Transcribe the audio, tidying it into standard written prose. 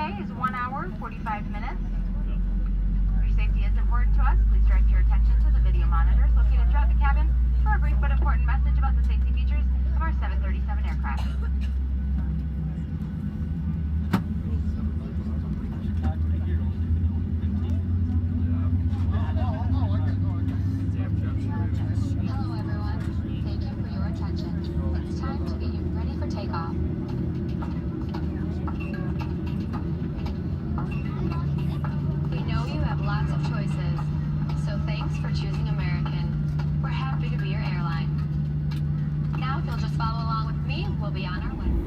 today is 1 hour, 45 minutes. Your safety is important to us. Please direct your attention to the video monitors located throughout the cabin for a brief but important message about the safety features of our 737 aircraft. Hello everyone. Thank you for your attention. It's time to get you ready for takeoff. We know you have lots of choices, so thanks for choosing American. We're happy to be your airline. Now if you'll just follow along with me, we'll be on our way.